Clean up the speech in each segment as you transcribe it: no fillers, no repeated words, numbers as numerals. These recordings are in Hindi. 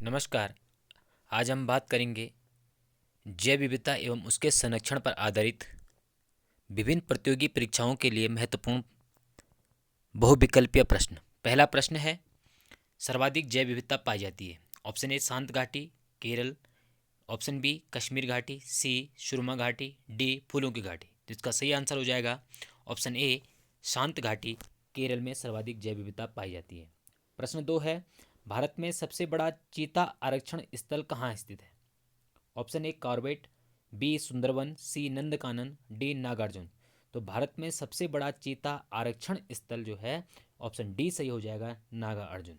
नमस्कार। आज हम बात करेंगे जैव विविधता एवं उसके संरक्षण पर आधारित विभिन्न प्रतियोगी परीक्षाओं के लिए महत्वपूर्ण बहुविकल्पीय प्रश्न। पहला प्रश्न है, सर्वाधिक जैव विविधता पाई जाती है। ऑप्शन ए शांत घाटी केरल, ऑप्शन बी कश्मीर घाटी, सी सुरमा घाटी, डी फूलों की घाटी। तो इसका सही आंसर हो जाएगा ऑप्शन ए शांत घाटी केरल में सर्वाधिक जैव विविधता पाई जाती है। प्रश्न 2 है, भारत में सबसे बड़ा चीता आरक्षण स्थल कहाँ स्थित है। Option A Corbett, B Sundarban, C Nandankanan, D Nagarjun. तो भारत में सबसे बड़ा चीता आरक्षण स्थल जो है ऑप्शन डी सही हो जाएगा, नागा अर्जुन।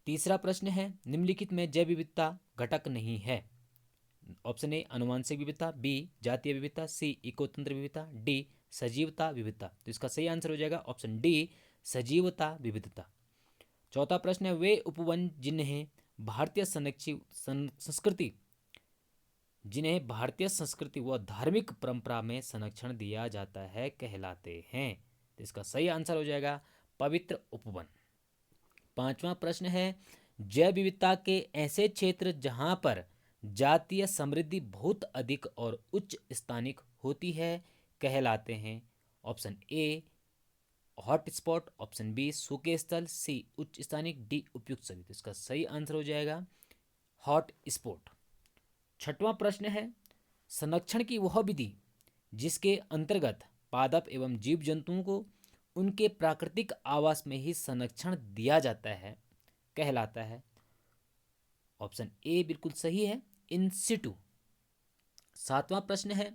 तीसरा प्रश्न है, निम्नलिखित में जैव विविधता घटक नहीं है। ऑप्शन ए आनुवंशिक विविधता, बी जातीय विविधता, सी इकोतंत्र विविधता, डी सजीवता विविधता। तो इसका सही आंसर हो जाएगा ऑप्शन डी सजीवता विविधता। चौथा प्रश्न है, वे उपवन जिन्हें भारतीय संस्कृति व धार्मिक परंपरा में संरक्षण दिया जाता है कहलाते हैं। तो इसका सही आंसर हो जाएगा पवित्र उपवन। पांचवा प्रश्न है, जैव विविधता के ऐसे क्षेत्र जहां पर जातीय समृद्धि बहुत अधिक और उच्च स्थानिक होती है कहलाते हैं। Option A hot spot, option B सूखे स्थल, सी उच्च स्थानिक, डी उपयुक्त सभी। तो इसका सही आंसर हो जाएगा हॉट स्पॉट। छठवां प्रश्न है, संरक्षण की वह विधि जिसके अंतर्गत पादप एवं जीव जंतुओं को उनके प्राकृतिक आवास में ही संरक्षण दिया जाता है कहलाता है। ऑप्शन ए बिल्कुल सही है, इन सिटू। सातवां प्रश्न है,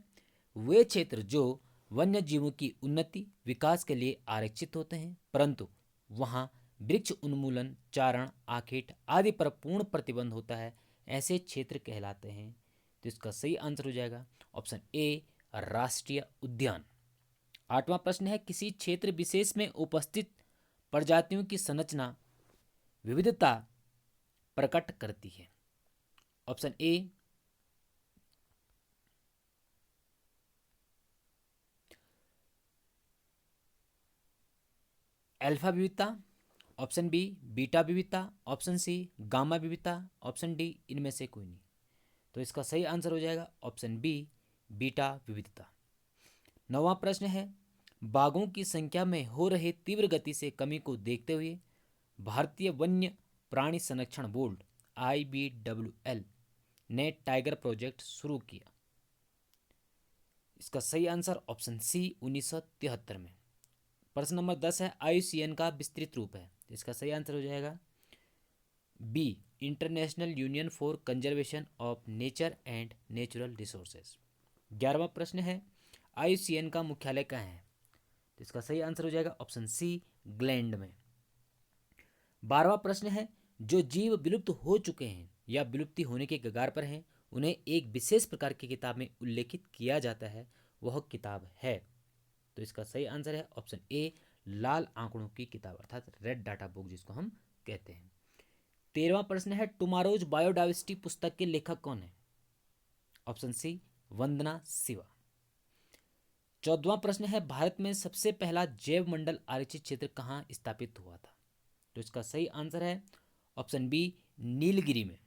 वे क्षेत्र जो वन्य जीवों की उन्नति विकास के लिए आरक्षित होते हैं परंतु वहां वृक्ष उन्मूलन, चारण, आखेट आदि पर पूर्ण प्रतिबंध होता है, ऐसे क्षेत्र कहलाते हैं। तो इसका सही आंसर हो जाएगा ऑप्शन ए राष्ट्रीय उद्यान। आठवां प्रश्न है, किसी क्षेत्र विशेष में उपस्थित प्रजातियों की संरचना विविधता प्रकट करती है। ऑप्शन ए अल्फा विविधता, ऑप्शन बी बीटा विविधता, ऑप्शन सी गामा विविधता, ऑप्शन डी इनमें से कोई नहीं। तो इसका सही आंसर हो जाएगा ऑप्शन बी बीटा विविधता। नौवां प्रश्न है, बाघों की संख्या में हो रहे तीव्र गति से कमी को देखते हुए भारतीय वन्य प्राणी संरक्षण बोर्ड IBWL ने टाइगर प्रोजेक्ट शुरू किया। इसका सही आंसर ऑप्शन सी 1973 में। प्रश्न नंबर 10 है, IUCN का विस्तृत रूप है। इसका सही आंसर हो जाएगा B International Union for Conservation of Nature and Natural Resources. 11वां प्रश्न है, IUCN का मुख्यालय कहाँ है। तो इसका सही आंसर हो जाएगा ऑप्शन सी ग्लैंड में। 12वां प्रश्न है, जो जीव विलुप्त हो चुके हैं या विलुप्ति होने के कगार पर हैं उन्हें एक विशेष प्रकार की किताब में उल्लेखित किया जाता है, वह किताब है। तो इसका सही आंसर है ऑप्शन ए लाल आंकड़ों की किताब अर्थात रेड डाटा बुक जिसको हम कहते हैं। 13वां प्रश्न है, टुमारोज बायोडाइवर्सिटी पुस्तक के लेखक कौन है। ऑप्शन सी वंदना शिवा। 14वां प्रश्न है, भारत में सबसे पहला जैव मंडल आरक्षित क्षेत्र कहाँ स्थापित हुआ था। तो इसका सही आंसर है ऑप्शन बी नीलगिरी में।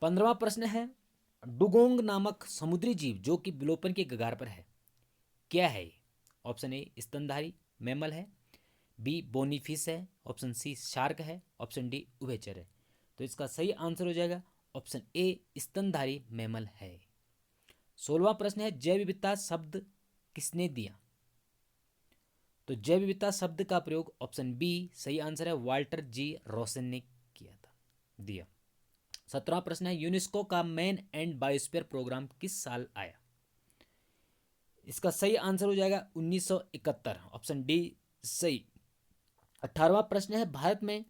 15वां प्रश्न है, डुगोंग नामक समुद्री जीव जो कि विलोपन के कगार पर है क्या है। ऑप्शन ए स्तनधारी मैमल है, बी बोनी फिश है, ऑप्शन सी शार्क है, ऑप्शन डी उभयचर है। तो इसका सही आंसर हो जाएगा ऑप्शन ए स्तनधारी मैमल है। 16वां प्रश्न है, जैव विविधता शब्द किसने दिया। तो जैव विविधता शब्द का प्रयोग ऑप्शन बी सही आंसर है वाल्टर जी रोसन ने किया था दिया। 17वां प्रश्न है, यूनेस्को का मैन एंड बायोस्फीयर प्रोग्राम किस साल आया। इसका सही आंसर हो जाएगा 1971, ऑप्शन डी सही। 18वां प्रश्न है, भारत में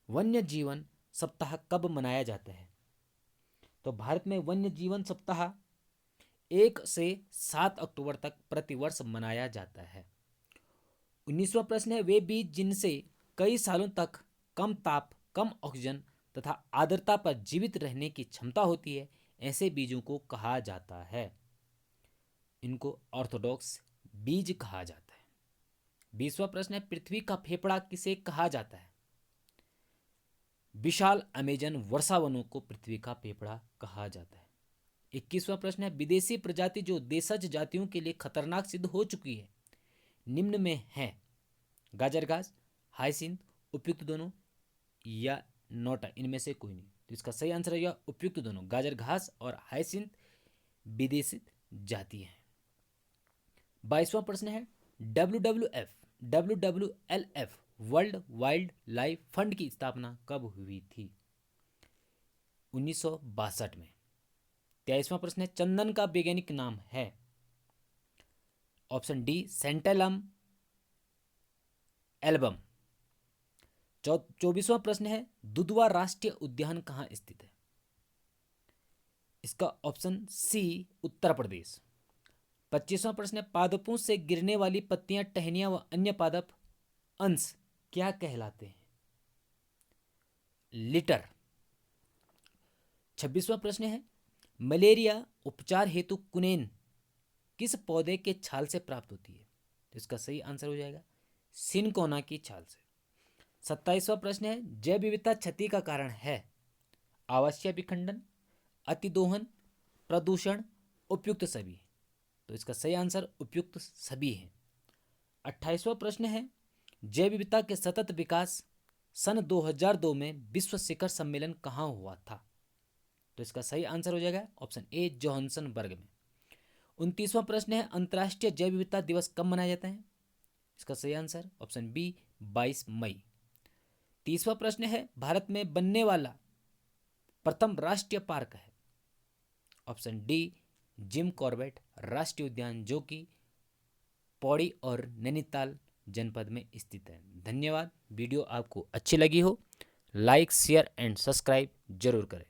वन्य जीवन सप्ताह कब मनाया जाता है। तो भारत में वन्य जीवन सप्ताह 1 से 7 अक्टूबर तक प्रतिवर्ष मनाया जाता है। 19वां प्रश्न है, वे बीज जिनसे कई सालों तक कम ताप, कम ऑक्सीजन तथा आर्द्रता पर जीवित रहने की क्षमता होती है, ऐसे बीजों को कहा जाता है। इनको ऑर्थोडॉक्स बीज कहा जाता है। 20वां प्रश्न है, पृथ्वी का फेफड़ा किसे कहा जाता है। विशाल अमेजन वर्षावनों को पृथ्वी का फेफड़ा कहा जाता है। 21वां प्रश्न है, विदेशी प्रजाति जो देशज जातियों के लिए खतरनाक सिद्ध हो चुकी है निम्न में है? गाजर घास, हाइसिंथ, उपयुक्त दोनों या नोटा, इनमें से कोई नहीं। तो इसका सही आंसर रहेगा उपयुक्त दोनों। गाजर घास और हाइसिंथ विदेशी जाति है। 22वां प्रश्न है, WWF world wild life fund की स्थापना कब हुई थी? 1962 में। 23वां प्रश्न है, चंदन का वैज्ञानिक नाम है? Option D santalum album. 24वां प्रश्न है, दुधवा राष्ट्रीय उद्यान कहाँ स्थित है? इसका ऑप्शन सी उत्तर प्रदेश। 25वां प्रश्न है, पादपों से गिरने वाली पत्तियां, टहनियां व अन्य पादप अंश क्या कहलाते हैं? लिटर। 26वां प्रश्न है, मलेरिया उपचार हेतु कुनेन किस पौधे के छाल से प्राप्त होती है? तो इसका सही आंसर हो जाएगा सिनकोना की छाल से। 27वां प्रश्न है, जैव विविधता क्षति का कारण है? आवासीय विखंडन, अतिदोहन, प्रदूषण, उपयुक्त सभी। तो इसका सही आंसर उपयुक्त सभी है। 28वां प्रश्न है, जैव विविधता के सतत विकास सन 2002 में विश्व शिखर सम्मेलन कहाँ हुआ था? तो इसका सही आंसर हो जाएगा ऑप्शन ए जोहान्सबर्ग में। 29वां प्रश्न है, अंतर्राष्ट्रीय जैव विविधता दिवस कब मनाया जाता है? इसका सही आंसर ऑप्शन बी 22 मई। 30वां प्रश्न है, भारत में बनने वाला प्रथम राष्ट्रीय पार्क है? ऑप्शन डी जिम कॉर्बेट राष्ट्रीय उद्यान, जो कि पौड़ी और नैनीताल जनपद में स्थित है। धन्यवाद। वीडियो आपको अच्छी लगी हो, लाइक शेयर एंड सब्सक्राइब जरूर करें।